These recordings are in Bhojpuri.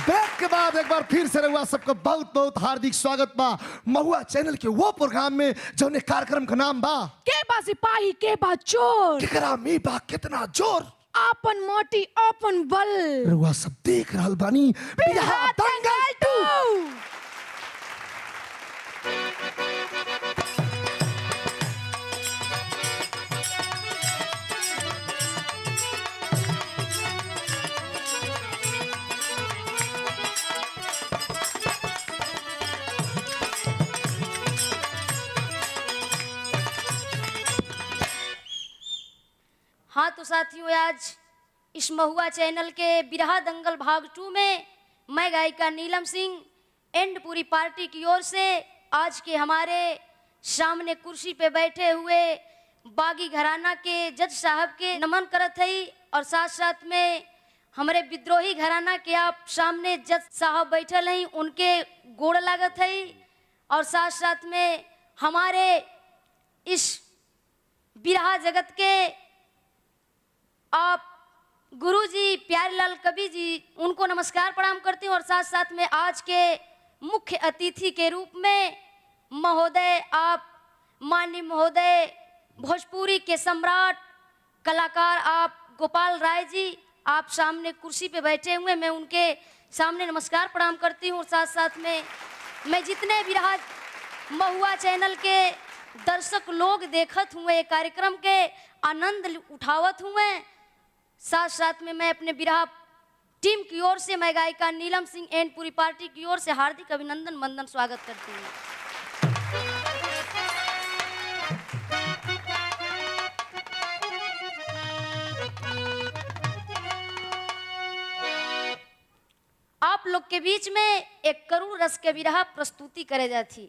बैक के बाद एक बार फिर से रहुआ सबका बहुत बहुत हार्दिक स्वागत बा महुआ चैनल के वो प्रोग्राम में जौने कार्यक्रम का नाम बा के बा सिपाही के बा चोर केकरा में बा कितना जोर आपन मोटी अपन बल रहुआ सब देख रहल बानी बिरहा दंगल 2। हाँ तो साथियों, आज इस महुआ चैनल के बिरहा दंगल भाग 2 में मैं गायिका नीलम सिंह एंड पूरी पार्टी की ओर से आज के हमारे सामने कुर्सी पे बैठे हुए बागी घराना के जज साहब के नमन करत हई और साथ साथ में हमारे विद्रोही घराना के आप सामने जज साहब बैठल हई उनके गोड़ लागत हई और साथ साथ में हमारे इस बिरहा जगत के आप गुरुजी प्यारेलाल कवि जी उनको नमस्कार प्रणाम करती हूँ और साथ साथ में आज के मुख्य अतिथि के रूप में महोदय आप माननीय महोदय भोजपुरी के सम्राट कलाकार आप गोपाल राय जी आप सामने कुर्सी पे बैठे हुए मैं उनके सामने नमस्कार प्रणाम करती हूँ। साथ साथ में मैं जितने बिरहा महुआ चैनल के दर्शक लोग देखत हुए कार्यक्रम के आनंद उठावत हुए साथ साथ में मैं अपने बिरहा टीम की ओर से मैं गायिका नीलम सिंह एंड पूरी पार्टी की ओर से हार्दिक अभिनंदन वंदन स्वागत करती हूँ। आप लोग के बीच में एक करुण रस के बिरहा प्रस्तुति करे जाती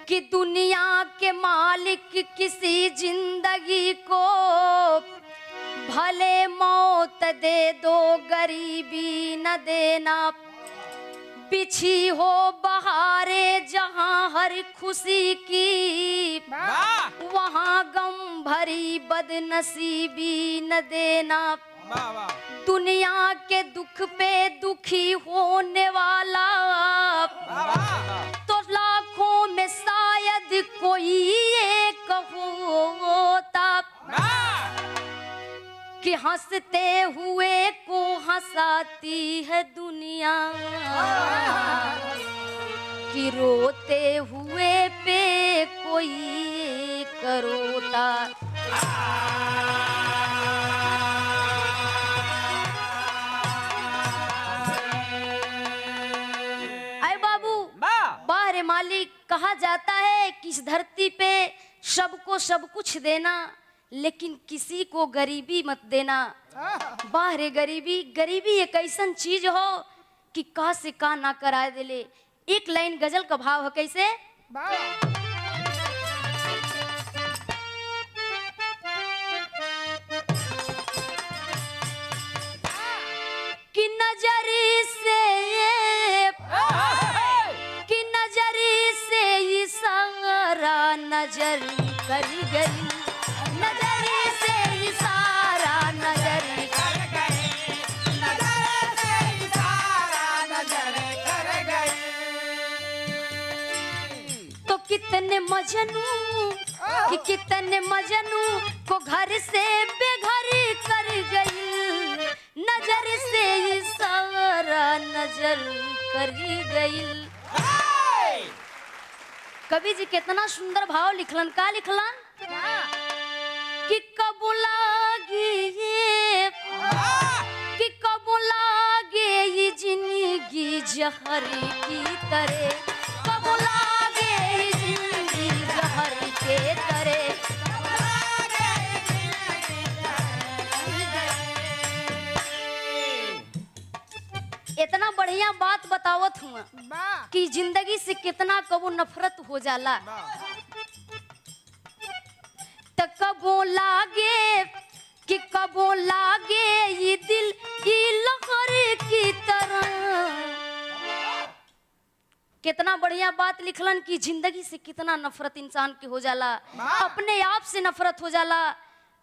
कि दुनिया के मालिक किसी जिंदगी को भले मौत दे दो गरीबी न देना बिछी हो बहारे जहां हर खुशी की वहां गम भरी बदनसीबी न देना दुनिया के दुख पे दुखी होने वाला तो लाखों में शायद कोई एक होता कि हंसते हुए को हंसाती है दुनिया कि रोते हुए पे कोई एक रोता। मालिक कहा जाता है कि इस धरती पे सबको सब कुछ देना लेकिन किसी को गरीबी मत देना। बाहरे गरीबी गरीबी एक ऐसन चीज हो कि का से का ना करा देले। एक लाइन गजल का भाव है कैसे कि नजरी से इशारा नजर कर गई नजर से इशारा नजर कर गई नजर से इशारा नजर कर गई। तो कितने मजनू को घर से बेघर कर गई नजर से इशारा नजर कर गई। कवि जी कितना सुंदर भाव लिखलन का लिखलन कि कब लागे ये जिंदगी जहर की तरह कब लागे ये जिंदगी जहर के तरह। इतना बढ़िया बात बतावत हुआ कि जिंदगी से कितना कबो नफरत हो जाला तो कबो लागे ये दिल की लहर की तरह। कितना बढ़िया बात लिखलन कि जिंदगी से कितना नफरत इंसान की हो जाला अपने आप से नफरत हो जाला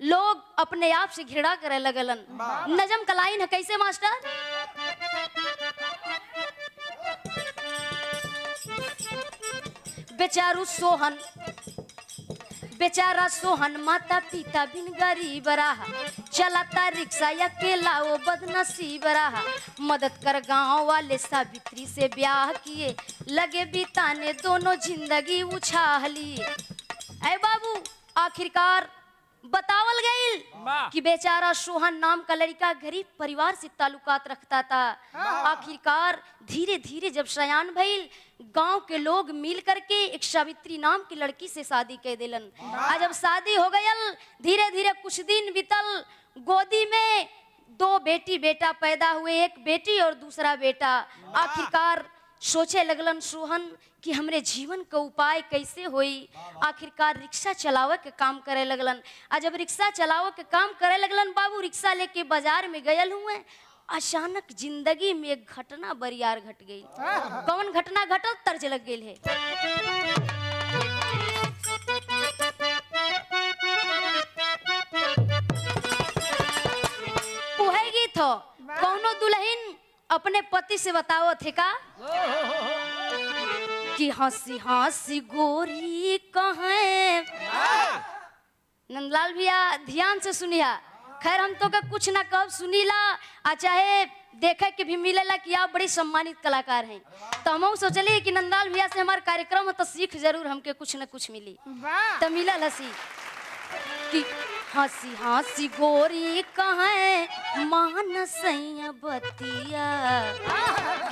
लोग अपने आप से घृणा करे लगलन। नजम का लाइन है कैसे मास्टर? बेचारा सोहन माता पिता बिन गरीब रहा, चलाता रिक्शा अकेला वो बदनसीब रहा। मदद कर गांव वाले सावित्री से ब्याह किए, लगे बिताने दोनों जिंदगी उछाह लिए। ऐ बाबू आखिरकार बतावल गईल कि बेचारा सोहन नाम का लड़का गरीब परिवार से ताल्लुकात रखता था। आखिरकार धीरे धीरे जब सयान भइल, गांव के लोग मिल करके एक सावित्री नाम की लड़की से शादी कर दिलन। आज जब शादी हो गयल, धीरे धीरे कुछ दिन बीतल, गोदी में 2 बेटी बेटा पैदा हुए, एक बेटी और दूसरा बेटा। आखिरकार सोचे लगलन सोहन कि हमरे जीवन का उपाय कैसे होई। आखिरकार रिक्शा चलावे के काम करे लगलन। आज जब रिक्शा चलावे के काम करे लगलन, बाबू रिक्शा लेके बाजार में गयल हुए, अचानक जिंदगी में एक घटना बरियार घट गई। कौन घटना घटल? तर्ज लग गई है। उहे गीत हो, कौनो दुल्हन अपने पति से बताओ थे का कि हंसी हंसी गोरी कहें। नंदलाल भैया ध्यान से सुनिया। खैर हम तो का कुछ ना कब सुनीला, आ चाहे देखे के भी मिलेला कि आप बड़ी सम्मानित कलाकार हैं। तो हम सोचली कि नंदलाल भैया से हमारा कार्यक्रम हो तो सीख जरूर हमके कुछ न कुछ मिली। तो मिला हंसी कि हंसी हंसी गोरी कहें मानसैया बतिया,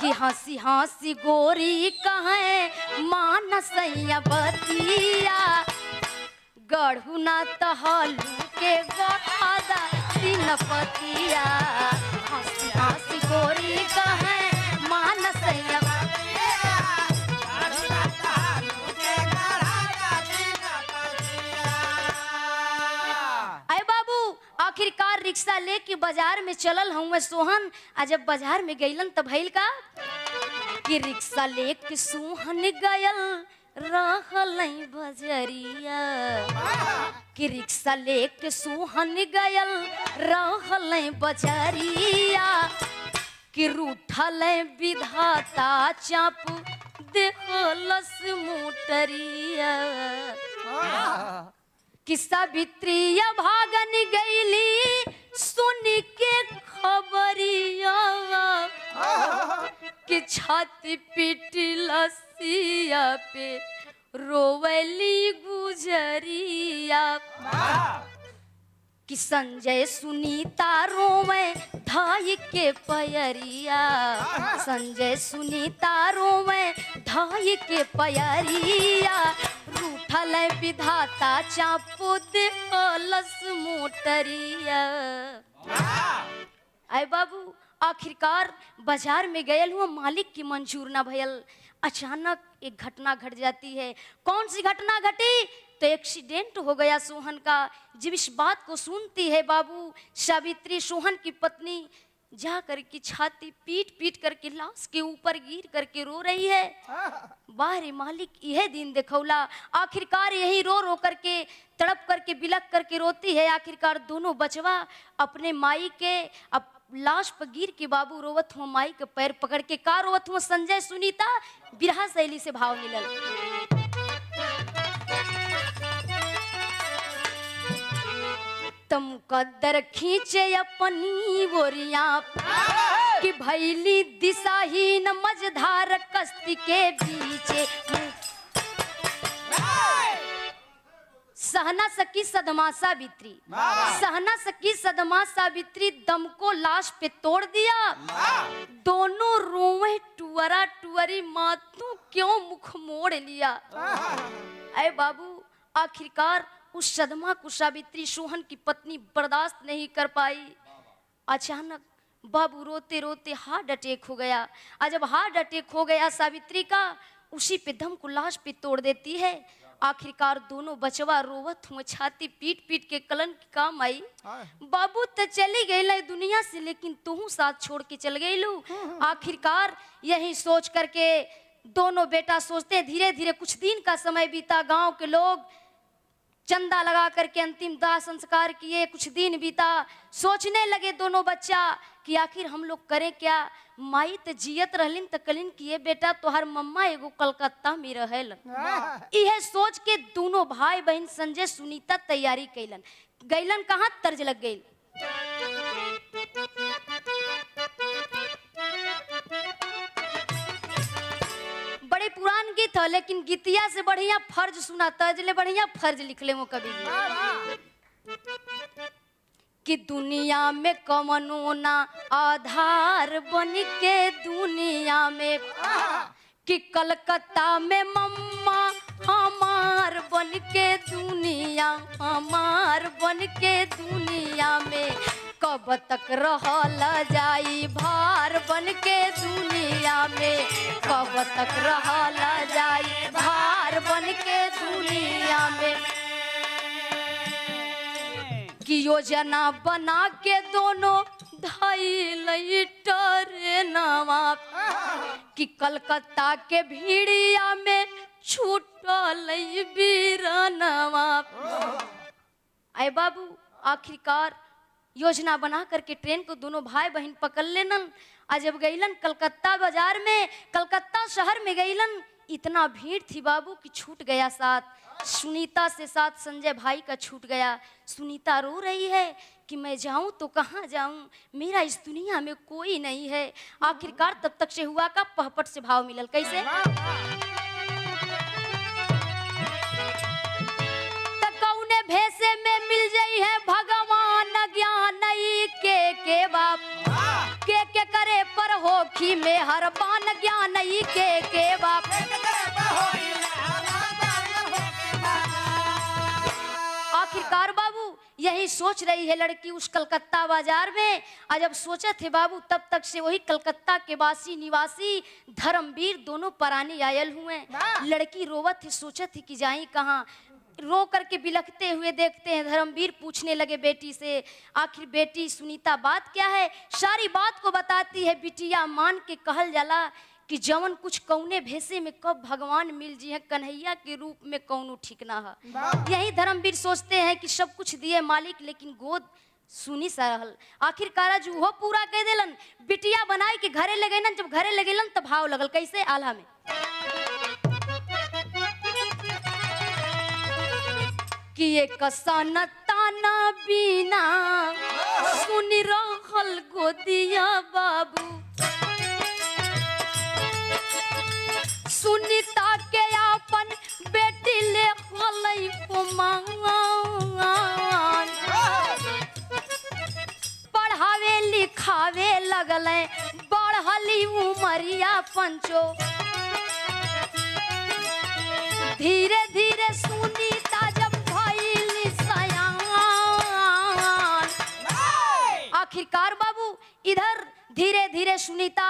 कि हंसी हंसी गोरी कहें मानसैया बतिया। गढ़ू ना तहलू के गढ़ादा तीन पतिया, हंसी हंसी गोरी कहें मानसैया बतिया। आए बाबू आखिरकार रिक्शा लेके बाजार में चलल हूँ सोहन। आ जब बाजार में गईलन तब भइल का कि रिक्शा लेके सोहन गयल रहल बजरिया, कि रिक्शा लेके सोहन गयल रहल बजरिया। कि रूठल विधाता चाप देहलस मोटरिया, कि सावित्री भागन गईली सुन के खबरिया। कि छाती पीटी लसिया पे रोवली गुजरिया। कि संजय सुनीता रोवे धाई के पयरिया, संजय सुनीता रोवे धाई के पयरिया। रूठल विधाता चापू देहलस मोटरिया। आए बाबू आखिरकार बाजार में गयल हुआ, मालिक की मंजूर ना भयल। अचानक एक घटना घट जाती है। कौन सी घटना घटी? तो एक्सीडेंट हो गया सोहन का। जब इस बात को सुनती है बाबू सावित्री, सोहन की पत्नी, जा करके छाती पीट पीट करके लाश के ऊपर गिर करके रो रही है। बाहरी मालिक यह दिन देखौला। आखिरकार यही रो रो करके तड़प करके बिलक करके रोती है। आखिरकार दोनों बचवा अपने माई के अब लाश पर गिर के बाबू रोवत हुआ, माई के पैर पकड़ के का रोवत हुआ। संजय सुनीता बिरहा शैली से भाव मिलल। तम कदर खींचे अपनी बोरिया, कि भैली दिशाहीन मझधार कश्ती के बीचे। सहना सकी सदमा सावित्री, सहना सकी सदमा सावित्री, दम को लाश पे तोड़ दिया। दोनों रोवे टुअरा टुअरी, मातू क्यों मुख मोड़ लिया। अरे बाबू आखिरकार उस सदमा को सावित्री सोहन की पत्नी बर्दाश्त नहीं कर पाई। अचानक बाबू रोते रोते हार्ट अटैक हो गया। और जब हार्ट अटैक हो गया सावित्री का, उसी पे दम को लाश पे तोड़ देती है। आखिरकार दोनों बचवा रोवत हुए छाती पीट पीट के कलन की काम आई। बाबू तो चली गई दुनिया से, लेकिन तू साथ छोड़ के चल गई लू। आखिरकार यही सोच करके दोनों बेटा सोचते, धीरे धीरे कुछ दिन का समय बीता। गांव के लोग चंदा लगा करके अंतिम दाह संस्कार किए। कुछ दिन बीता, सोचने लगे दोनों बच्चा कि आखिर हम लोग करें क्या। माई तो जियत रहलिन तो कलिन कि ये बेटा तोहर मम्मा एगो कलकत्ता में रहेल। यह सोच के दोनों भाई बहन संजय सुनीता तैयारी कैलन। गैलन कहाँ, तर्ज लग गई। बड़े पुरान गीत है, लेकिन गीतिया से बढ़िया फर्ज सुना, तर्ज ले बढ़िया फर्ज लिख ले वो कभी कि दुनिया में कमनो ना आधार बन के दुनिया में, कि कलकत्ता में मम्मा हमार बन के दुनिया, हमार बन के दुनिया में कब तक रहल जाई भार बन के दुनिया में, कब तक रहल जाई भार बन के दुनिया में। कि योजना बना के दोनों धैल ट्रेनवा, कि कलकत्ता के भीड़िया में छूटल बीरनवा। आए बाबू, आखिरकार योजना बना करके ट्रेन को दोनों भाई बहन पकड़ लेनन। आज जब गईलन कलकत्ता बाजार में, कलकत्ता शहर में गईलन, इतना भीड़ थी बाबू कि छूट गया साथ। सुनीता से साथ संजय भाई का छूट गया। सुनीता रो रही है कि मैं जाऊं तो कहाँ जाऊं, मेरा इस दुनिया में कोई नहीं है। आखिरकार तब तक से हुआ का पहपट से भाव मिलल, कैसे। तकौने भेसे में मिल जाई है भगवान ज्ञान के बाप, के करे पर होखी में हर बान ज्ञान के बाप। आखिरकार बाबू यही सोच रही है लड़की उस कलकत्ता बाजार में। आज जब सोचा थे बाबू, तब तक से वही कलकत्ता के वासी निवासी धर्मवीर दोनों परानी आयल हुए। लड़की रोवत थी, सोचत थी कि जाई कहाँ। रो करके बिलखते हुए देखते हैं धर्मवीर पूछने लगे बेटी से, आखिर बेटी सुनीता बात क्या है। सारी बात को बताती है। बिटिया मान के कहल जाला कि जवन कुछ कौने भेसे में कब भगवान मिल जी है, कन्हैया के रूप में कौनो ठीक ना है। यही धर्मवीर सोचते हैं कि सब कुछ दिए मालिक, लेकिन गोद सुनी सा रहल। आखिरकार जो हो पूरा कह देलन, बिटिया बनाई के घरे लगेलन। जब घरे लगेलन तब भाव लगल, कैसे, आल्हा में। कि एक सनताना बिना सुनी रहल गोदिया बाबू, सुनीता के अपन बेटी ले हलई कुमान, पढ़ावे लिखावे लगले बढ़ली उमरिया पंचो। धीरे धीरे सुनीता जब भइली सयान। आखिरकार बाबू इधर धीरे धीरे सुनीता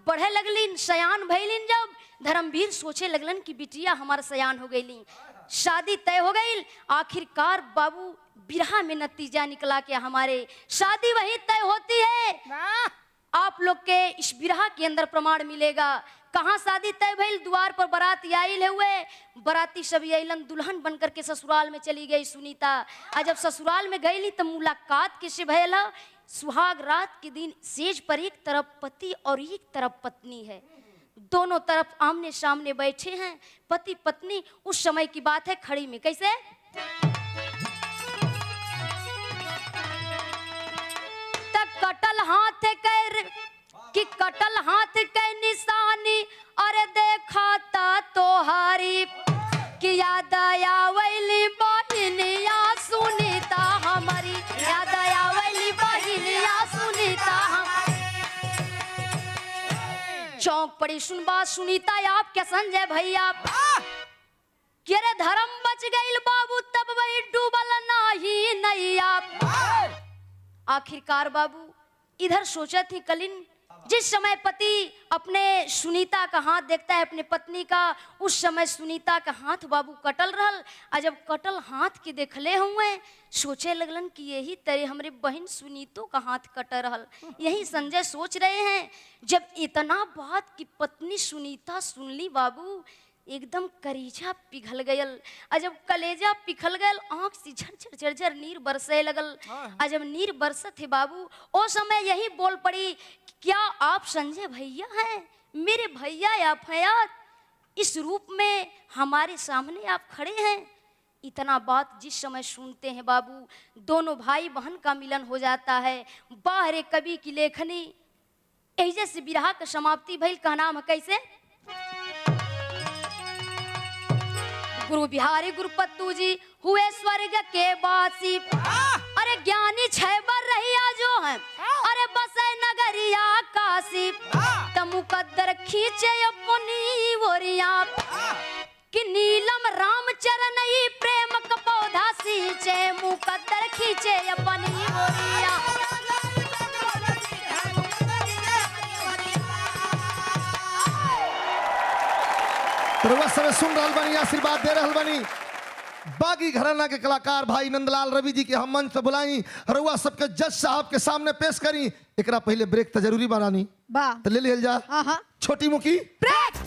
बढ़े लगलिन, सयान भइलिन। जब धर्मवीर सोचे लगलन कि बिटिया हमारा सयान हो गईली, शादी तय हो गई। आखिरकार बाबू बिरहा में नतीजा निकला कि हमारे शादी वही तय होती है। आप लोग के इस बिरहा के अंदर प्रमाण मिलेगा। कहाँ शादी तय भइल, द्वार पर बारात आइल हुए। बाराती सभी आइलन, दुल्हन बनकर के ससुराल में चली गई सुनीता। आज जब ससुराल में गईली तो मुलाकात कैसे भयल। सुहाग रात के दिन सेज पर एक तरफ पति और एक तरफ पत्नी है। दोनों तरफ आमने सामने बैठे हैं पति पत्नी। उस समय की बात है, खड़ी में कैसे। तक कटल हाथ कर कि कटल हाथ के निशानी, अरे देखा ता तोहारी कि याद आवेली बहिनिया सुनीता हमारी, याद आवेली बहिनिया सुनीता हमारी। चौंक पड़ी सुनबा सुनीता आप क्या संजय भैया, केरे धर्म बच गई बाबू तब वही डूबल नाही नैया। आखिरकार बाबू इधर सोचा थी कलिन, जिस समय पति अपने सुनीता का हाथ देखता है अपने पत्नी का, उस समय सुनीता का हाथ बाबू कटल रहल। आ जब कटल हाथ के देखले हुए सोचे लगलन कि यही तरह हमरे बहन सुनीतो का हाथ कट रहल। यही संजय सोच रहे हैं। जब इतना बात की पत्नी सुनीता सुनली बाबू, एकदम कलेजा पिघल गयल। आ जब कलेजा पिघल गयल आँख से झरझर झरझर नीर बरसे लगल। आ जब नीर बरसत है बाबू ओ समय यही बोल पड़ी, क्या आप संजय भैया हैं? मेरे भैया या फयाद इस रूप में हमारे सामने आप खड़े हैं। इतना बात जिस समय सुनते हैं बाबू दोनों भाई बहन का मिलन हो जाता है। बाहरे कवि की लेखनी एजे से बिरहा का समाप्ति भइल। का नाम है कैसे? गुरु बिहारी गुरुपत्तू जी हुए स्वर्ग के वासी। अरे ज्ञानी छह बर रहिया जो है, अरे बसे नगरिया काशी। त मुकद्दर खींचे अपनी ओरिया कि नीलम रामचरण ई प्रेम का पौधा सींचे। मुकद्दर खींचे अपनी ओरिया। रउआ सब सुन रहल बानी, आशीर्वाद दे रहल बानी। बागी घराना के कलाकार भाई नंदलाल रवि जी के हम मंच से बुलाई, रउआ सबके जज साहब के सामने पेश करी। एकरा पहले ब्रेक तो जरूरी बनानी बा तो ले लियल जा। हाँ हाँ छोटी मुखी ब्रेक।